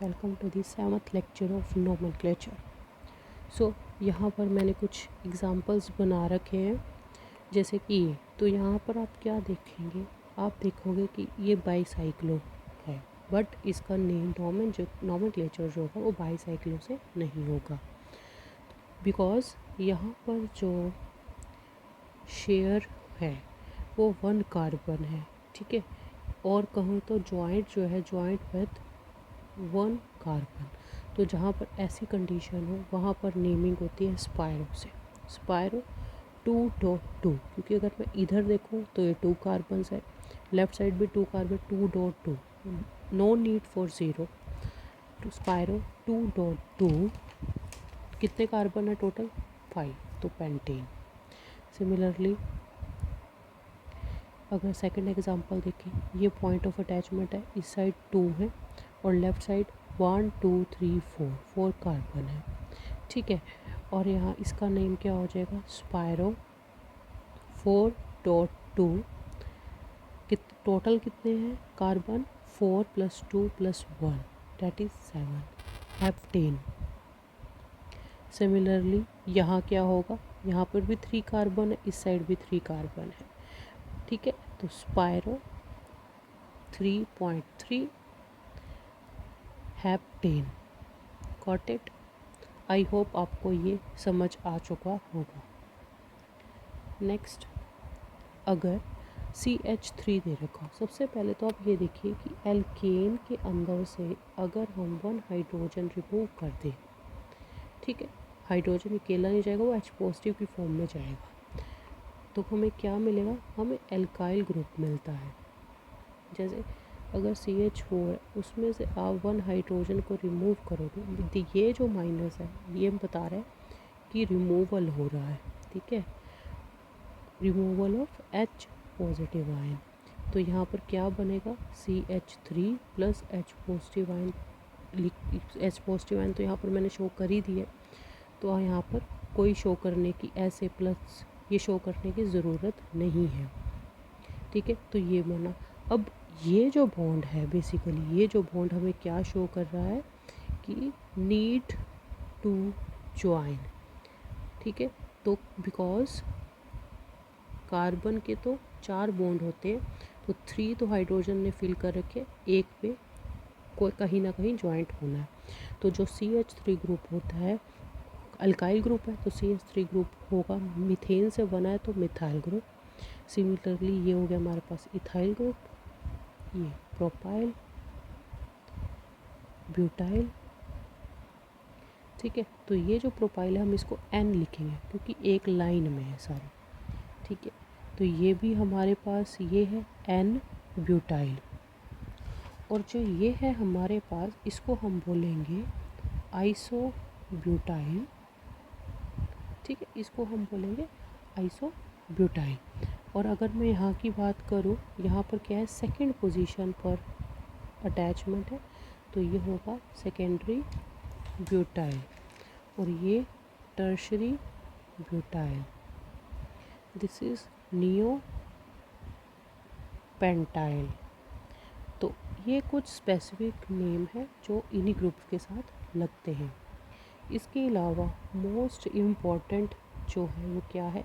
Welcome to the 7th lecture of nomenclature. So यहाँ पर मैंने कुछ एग्जांपल्स बना रखे हैं जैसे कि ये। तो यहाँ पर आप क्या देखेंगे, आप देखोगे कि ये बाईसाइक्लो है, बट इसका नेम नोमेनक्लेचर जो होगा वो बाईसाइक्लो से नहीं होगा, बिकॉज यहाँ पर जो शेयर है वो 1 कार्बन है, ठीक है। और कहूँ तो जॉइंट जो है जॉइंट विथ 1 कार्बन। तो जहाँ पर ऐसी कंडीशन हो वहाँ पर नेमिंग होती है स्पायरो से। स्पायरो 2.2, क्योंकि अगर मैं इधर देखूँ तो ये 2 कार्बन है, लेफ्ट साइड भी 2 कार्बन, 2.2, नो नीड फॉर 0। तो स्पायरो 2.2 कितने कार्बन है टोटल? 5, तो पेंटेन। सिमिलरली अगर सेकंड एग्जांपल देखें, ये पॉइंट ऑफ अटैचमेंट है, इस साइड 2 है और लेफ़्ट साइड 1 2 3 4 कार्बन है, ठीक है। और यहाँ इसका नेम क्या हो जाएगा? स्पायरो 4.2। टोटल कितने हैं carbon? 4 + 2 + 1 that is 7, heptane. Similarly यहाँ क्या होगा? यहाँ पर भी 3 कार्बन है, इस साइड भी 3 कार्बन है, ठीक है। तो स्पायरो 3.3 heptane. Got it? I hope आपको ये समझ आ चुका होगा। नेक्स्ट, अगर CH3 दे रखा, सबसे पहले तो आप ये देखिए कि एल्केन के अंदर से अगर हम 1 हाइड्रोजन रिमूव कर दें, ठीक है, हाइड्रोजन अकेला नहीं जाएगा, वो H+ की फॉर्म में जाएगा, तो हमें क्या मिलेगा? हमें एल्काइल ग्रुप मिलता है। जैसे अगर CH4 है, उसमें से आप 1 हाइड्रोजन को रिमूव करोगे, तो ये जो माइनस है ये बता रहा है कि रिमूवल हो रहा है, ठीक है, रिमूवल ऑफ H+ आयन। तो यहाँ पर क्या बनेगा? CH3 + H+ ion. H+ ion तो यहाँ पर मैंने शो कर ही दिया, तो यहाँ पर कोई शो करने की ऐसे प्लस ये शो करने की ज़रूरत नहीं है, ठीक है। तो ये बना। अब ये जो बॉन्ड है, बेसिकली ये जो बॉन्ड हमें क्या शो कर रहा है कि नीड टू ज्वाइन, ठीक है। तो बिकॉज कार्बन के तो 4 बॉन्ड होते हैं, तो 3 तो हाइड्रोजन ने फिल कर रखे, एक पे कोई कहीं ना कहीं ज्वाइंट होना है। तो जो CH3 ग्रुप होता है अल्काइल ग्रुप है, तो CH3 ग्रुप होगा, मीथेन से बना है तो मिथाइल ग्रुप। सिमिलरली ये हो गया हमारे पास इथाइल ग्रुप, ये प्रोपाइल, ब्यूटाइल, ठीक है। तो ये जो प्रोपाइल है हम इसको N लिखेंगे क्योंकि एक लाइन में है सारे, ठीक है। तो ये भी हमारे पास ये है N ब्यूटाइल, और जो ये है हमारे पास इसको हम बोलेंगे आइसो ब्यूटाइल, ठीक है, इसको हम बोलेंगे आइसो ब्यूटाइल। और अगर मैं यहाँ की बात करूँ, यहाँ पर क्या है? सेकंड पोजीशन पर अटैचमेंट है, तो ये होगा सेकेंडरी ब्यूटाइल, और ये tertiary butyl. This is neo pentyl. तो ये कुछ स्पेसिफिक नेम है जो इन्हीं ग्रुप्स के साथ लगते हैं। इसके अलावा मोस्ट इम्पॉर्टेंट जो है वो क्या है?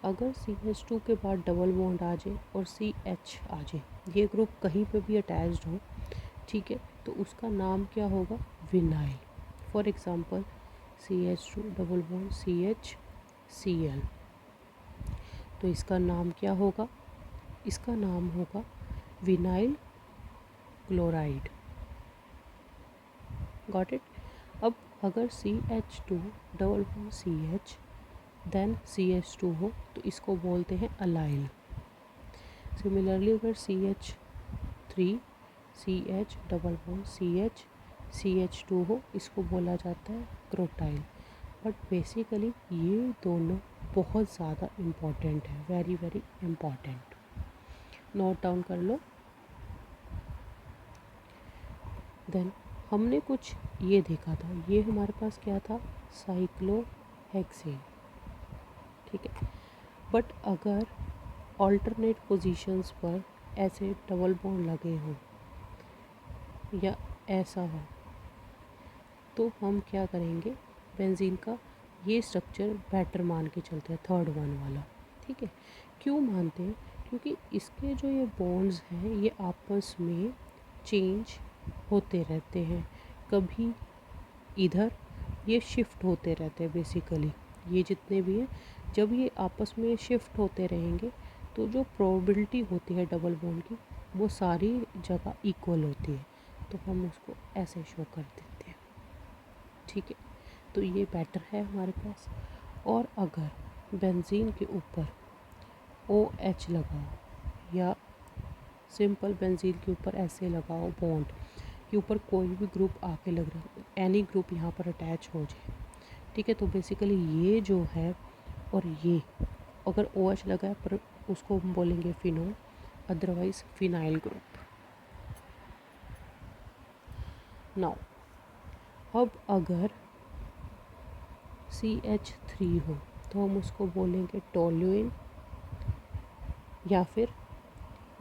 अगर CH2 के बाद डबल बॉन्ड आ जाए और CH आ जाए, ये ग्रुप कहीं पे भी अटैच्ड हो, ठीक है, तो उसका नाम क्या होगा? Vinyl. For example CH2 double bond CHCl, तो इसका नाम क्या होगा? इसका नाम होगा विनाइल क्लोराइड। Got it? अब अगर CH2 double bond CH then CH2 हो तो इसको बोलते हैं अलाइल। सिमिलरली अगर CH3 CH double bond CH CH2 हो, इसको बोला जाता है क्रोटाइल। बट बेसिकली ये दोनों बहुत ज़्यादा इम्पॉर्टेंट है, very very important. Note down कर लो। देन हमने कुछ ये देखा था, ये हमारे पास क्या था? साइक्लोहेक्सेन, ठीक है। बट अगर ऑल्टरनेट पोजीशंस पर ऐसे डबल बॉन्ड लगे हों या ऐसा हो, तो हम क्या करेंगे, बेंजीन का ये स्ट्रक्चर बेटर मान के चलते हैं, थर्ड वन वाला। ठीक है, क्यों मानते हैं? क्योंकि इसके जो ये बॉन्ड्स हैं ये आपस में चेंज होते रहते हैं, कभी इधर ये शिफ्ट होते रहते हैं। बेसिकली ये जितने भी हैं, जब ये आपस में शिफ्ट होते रहेंगे तो जो प्रोबेबिलिटी होती है डबल बॉन्ड की वो सारी जगह इक्वल होती है, तो हम उसको ऐसे शो कर देते हैं। ठीक है, तो ये बेटर है हमारे पास। और अगर बेंजीन के ऊपर OH लगाओ या सिंपल बेंजीन के ऊपर ऐसे लगाओ, बॉन्ड के ऊपर कोई भी ग्रुप आके लग रहा है, एनी ग्रुप यहाँ पर अटैच हो जाए, ठीक है, तो बेसिकली ये जो है और ये अगर OH लगा है पर उसको हम बोलेंगे phenol, otherwise phenyl group. Now अब अगर CH3 हो तो हम उसको बोलेंगे टोल्यूइन या फिर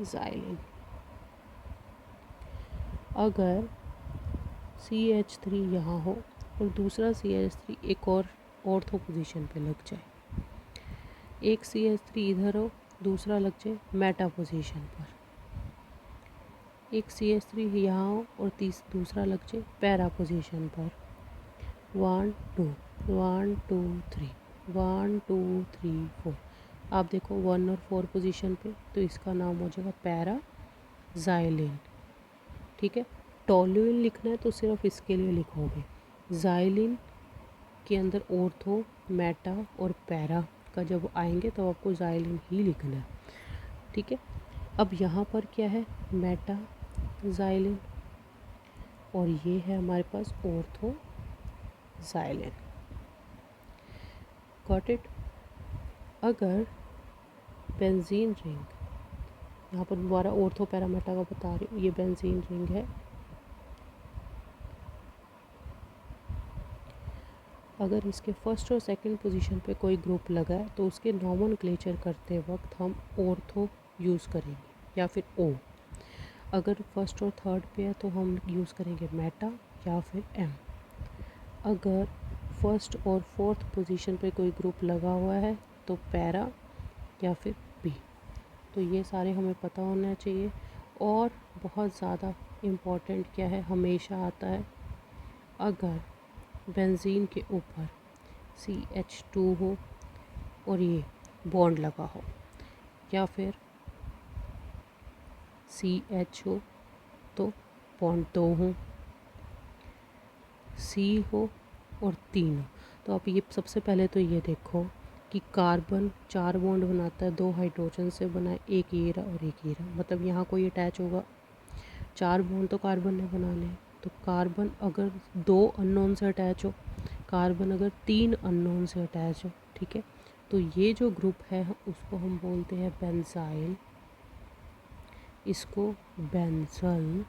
ज़ाइलिन। अगर CH3 यहाँ हो और दूसरा CH3 एक और ऑर्थो पोजीशन पे लग जाए, एक CH3 इधर हो दूसरा लग जाए मेटा पोजीशन पर, एक CH3 यहाँ हो और दूसरा लग जाए पैरा पोजीशन पर, 1 2 1 2 3 1 2 3 4, आप देखो 1 और 4 पोजीशन पे, तो इसका नाम हो जाएगा पैरा ज़ाइलिन। ठीक है, टोल्यूइन लिखना है तो सिर्फ इसके लिए लिखोगे, ज़ाइलिन के अंदर ऑर्थो, मेटा और पैरा का जब आएंगे तो आपको ज़ाइलिन ही लिखना है। ठीक है, अब यहाँ पर क्या है, मेटा ज़ाइलिन और ये है हमारे पास ऑर्थो ज़ाइलिन। Got it. अगर बेंजीन रिंग, यहाँ पर दोबारा ऑर्थो पैरा मेटा का बता रही हूँ, ये बेंजीन रिंग है, अगर इसके फर्स्ट और सेकंड पोजीशन पे कोई ग्रुप लगा है तो उसके नॉमेनक्लेचर करते वक्त हम ऑर्थो यूज़ करेंगे या फिर O। अगर फर्स्ट और थर्ड पे है तो हम यूज़ करेंगे मेटा या फिर M। अगर फर्स्ट और फोर्थ पोजीशन पे कोई ग्रुप लगा हुआ है तो पैरा या फिर B। तो ये सारे हमें पता होना चाहिए। और बहुत ज़्यादा इम्पॉर्टेंट क्या है, हमेशा आता है, अगर बेंजीन के ऊपर CH2 हो और ये बॉन्ड लगा हो, या फिर CH हो तो बॉन्ड 2 हो, C हो और 3 हो, तो आप ये सबसे पहले तो ये देखो कि कार्बन 4 बॉन्ड बनाता है, 2 हाइड्रोजन से बना है, एक ये रहा और एक ये रहा, मतलब यहाँ कोई अटैच होगा, 4 बॉन्ड तो कार्बन ने बनाने हैं, तो कार्बन अगर 2 अननोन से अटैच हो, कार्बन अगर 3 अननोन से अटैच हो, ठीक है, तो ये जो ग्रुप है उसको हम बोलते हैं बेंजाइल, इसको बेंजल,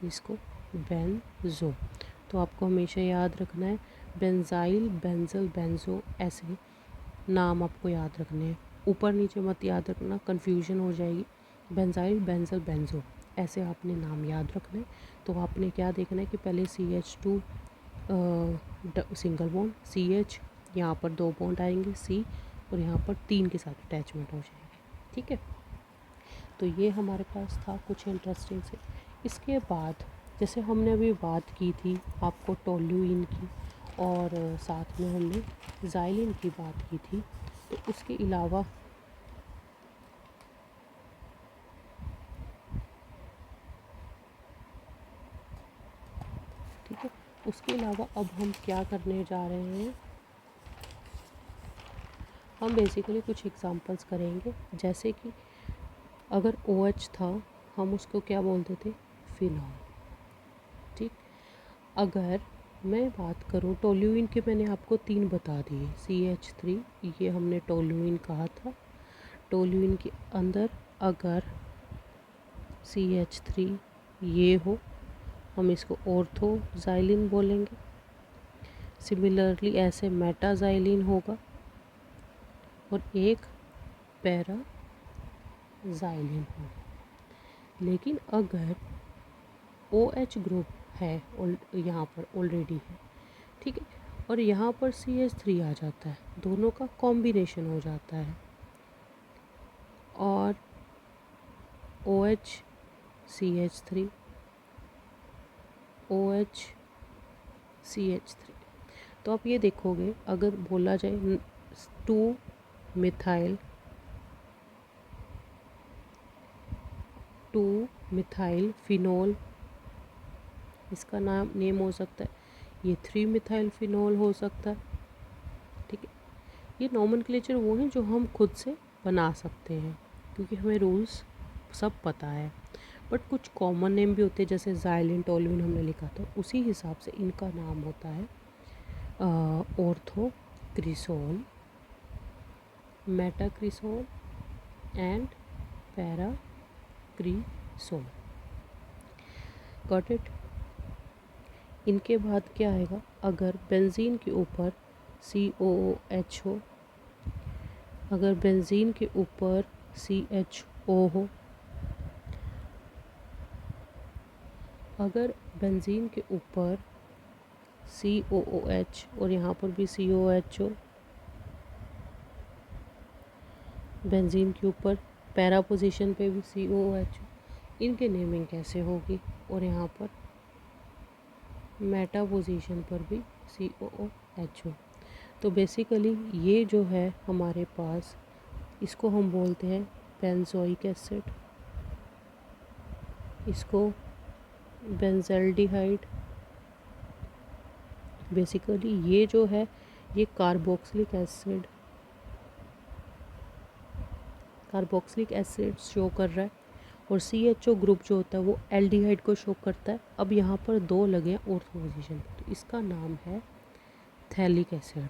इसको बेंजो। तो आपको हमेशा याद रखना है बेंजाइल, बेंजल, बेंजो, ऐसे नाम आपको याद रखने हैं, ऊपर नीचे मत याद रखना, कन्फ्यूजन हो जाएगी। बेंजाइल, बेंजल, बेंजो ऐसे आपने नाम याद रखना है। तो आपने क्या देखना है कि पहले CH2 सिंगल बॉन्ड, CH, यहाँ पर 2 बॉन्ड आएंगे C, और यहाँ पर 3 के साथ अटैचमेंट हो जाएंगे। ठीक है, तो ये हमारे पास था कुछ इंटरेस्टिंग से। इसके बाद जैसे हमने अभी बात की थी आपको टोल्यूइन की और साथ में हमने ज़ाइलिन की बात की थी, तो उसके अलावा ठीक है, उसके अलावा अब हम क्या करने जा रहे हैं, हम बेसिकली कुछ एग्जांपल्स करेंगे। जैसे कि अगर OH था हम उसको क्या बोलते थे, फिनॉल। ठीक, अगर मैं बात करूँ टोल्यूइन के, मैंने आपको 3 बता दिए, CH3 ये हमने टोल्यूइन कहा था। टोल्यूइन के अंदर अगर CH3 ये हो हम इसको ऑर्थो ज़ाइलिन बोलेंगे। सिमिलरली ऐसे मेटाज़ाइलिन होगा और एक पैरा ज़ाइलिन होगा। लेकिन अगर OH ग्रुप है यहाँ पर ऑलरेडी है, ठीक है। और यहाँ पर CH3 आ जाता है, दोनों का कॉम्बिनेशन हो जाता है और OH CH3 OH CH3। तो आप ये देखोगे, अगर बोला जाए 2 मिथाइल फिनोल, इसका नेम हो सकता है, ये 3 मिथाइल फिनोल हो सकता है, ठीक है। ये नॉमेनक्लेचर वो हैं जो हम खुद से बना सकते हैं क्योंकि हमें रूल्स सब पता है। बट कुछ कॉमन नेम भी होते हैं, जैसे ज़ाइलिन टोलुइन हमने लिखा था, उसी हिसाब से इनका नाम होता है orthocresol, metacresol and paracresol. Got it. इनके बाद क्या आएगा, अगर बेंजीन के ऊपर COOH हो, अगर बेंजीन के ऊपर CHO हो, अगर बेंजीन के ऊपर COOH और यहाँ पर भी COH हो, बेंजीन के ऊपर पैरा पोजीशन पे भी COOH हो, इनके नेमिंग कैसे होगी, और यहाँ पर मेटा पोजीशन पर भी COOH हो। तो बेसिकली ये जो है हमारे पास, इसको हम बोलते हैं बेंजोइक एसिड, इसको बेंजल्डिहाइड। बेसिकली ये जो है ये कार्बोक्सिलिक एसिड शो कर रहा है, और CHO ग्रुप जो होता है वो एल्डिहाइड को शो करता है। अब यहाँ पर 2 लगे हैं ऑर्थो पोजीशन, तो इसका नाम है थैलिक एसिड,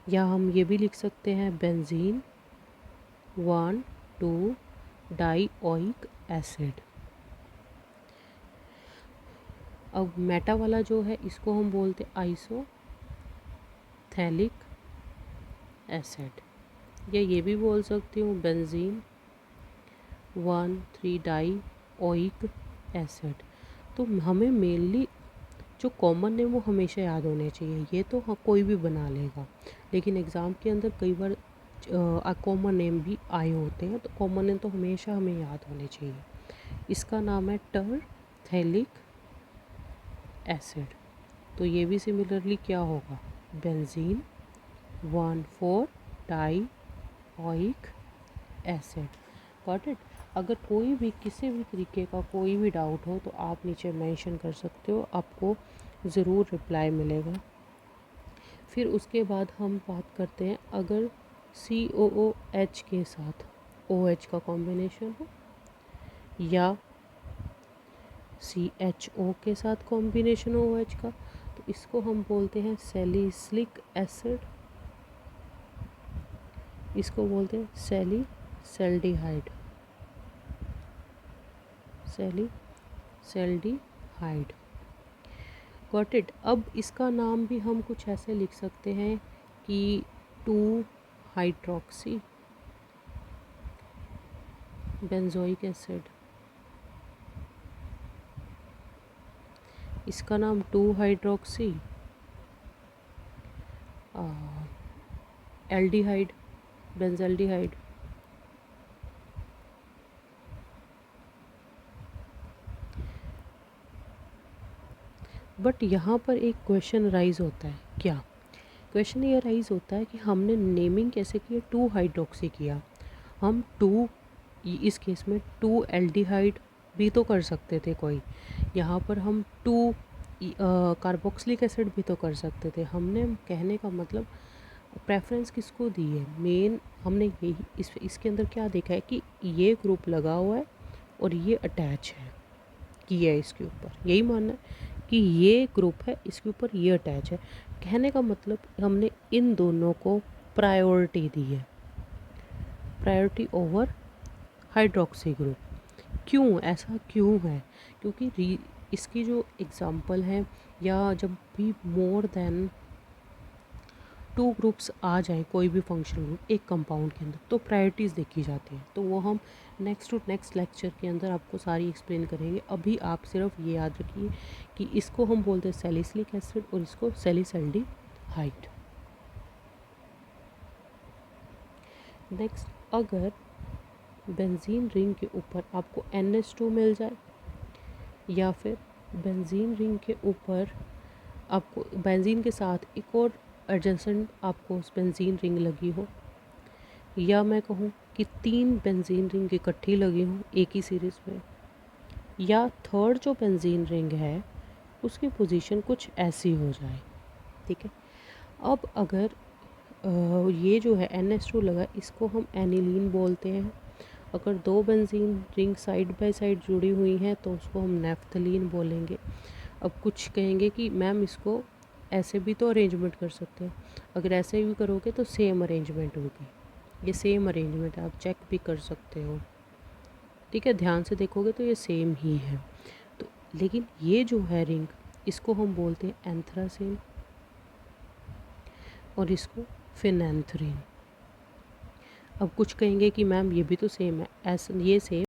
या हम ये भी लिख सकते हैं बेंजीन 1,2 डाइओइक एसिड। अब मेटा वाला जो है इसको हम बोलते हैं आइसोथैलिक एसिड, या ये भी बोल सकती हूँ बेंजीन 1,3 डाइओइक एसिड। तो हमें मेनली जो कॉमन है वो हमेशा याद होने चाहिए, ये तो हाँ कोई भी बना लेगा, लेकिन एग्ज़ाम के अंदर कई बार कॉमन नेम भी आए होते हैं, तो कॉमन नेम तो हमेशा हमें याद होने चाहिए। इसका नाम है टरथैलिक एसिड। तो ये भी सिमिलरली क्या होगा, benzene 1,4 dioic acid. Got it. अगर कोई भी किसी भी तरीके का कोई भी डाउट हो तो आप नीचे मेंशन कर सकते हो, आपको ज़रूर रिप्लाई मिलेगा। फिर उसके बाद हम बात करते हैं, अगर COOH के साथ OH का कॉम्बिनेशन हो या CHO के साथ कॉम्बिनेशन हो OH का, तो इसको हम बोलते हैं सैलिसिलिक एसिड, इसको बोलते हैं सैलिसल्डिहाइड। Got it. अब इसका नाम भी हम कुछ ऐसे लिख सकते हैं कि 2 हाइड्रोक्सी बेंजोइक एसिड, इसका नाम 2 हाइड्रोक्सी एल्डिहाइड बेंजल्डिहाइड। बट यहाँ पर एक क्वेश्चन राइज होता है, क्या क्वेश्चन ये राइज होता है कि हमने नेमिंग कैसे किया, 2 हाइड्रोक्सी किया, हम 2 इस केस में 2 एल्डिहाइड भी तो कर सकते थे कोई, यहाँ पर हम 2 कार्बोक्सिलिक एसिड भी तो कर सकते थे। हमने कहने का मतलब प्रेफरेंस किसको दी है, मेन हमने यही इसके अंदर क्या देखा है कि ये ग्रुप लगा हुआ है और ये अटैच है किया है इसके ऊपर, यही मानना है कि ये ग्रुप है इसके ऊपर ये अटैच है। कहने का मतलब हमने इन दोनों को प्रायोरिटी दी है, प्रायोरिटी ओवर हाइड्रोक्सी ग्रुप। क्यों ऐसा क्यों है, क्योंकि इसकी जो एग्ज़ाम्पल है, या जब भी मोर देन 2 ग्रुप्स आ जाए कोई भी फंक्शनल ग्रुप एक कंपाउंड के अंदर तो प्रायोरिटीज़ देखी जाती हैं। तो वो हम नेक्स्ट टू नेक्स्ट लेक्चर के अंदर आपको सारी एक्सप्लेन करेंगे। अभी आप सिर्फ ये याद रखिए कि इसको हम बोलते हैं सैलिसिलिक एसिड और इसको सैलिसल्डिहाइड। नेक्स्ट, अगर बेंजीन रिंग के ऊपर आपको NH2 मिल जाए या फिर बेंजीन रिंग के ऊपर आपको बेंजीन के साथ एक और एडजेसेंट आपको बेंजीन रिंग लगी हो, या मैं कहूँ कि 3 बेंजीन रिंग इकट्ठी लगी हों एक ही सीरीज़ में, या थर्ड जो बेंजीन रिंग है उसकी पोजीशन कुछ ऐसी हो जाए, ठीक है। अब अगर ये जो है NH2 लगा, इसको हम एनिलीन बोलते हैं। अगर 2 benzene ring side by side जुड़ी हुई हैं तो उसको हम नेफ्थलीन बोलेंगे। अब कुछ कहेंगे कि मैम इसको ऐसे भी तो अरेंजमेंट कर सकते हैं। अगर ऐसे भी करोगे तो सेम अरेंजमेंट होगी, ये सेम अरेंजमेंट है, आप चेक भी कर सकते हो, ठीक है। ध्यान से देखोगे तो ये सेम ही है। तो लेकिन ये जो है रिंग, इसको हम बोलते हैं एंथ्रासीन और इसको फिनैंथ्रीन। अब कुछ कहेंगे कि मैम ये भी तो सेम है, ऐसा ये सेम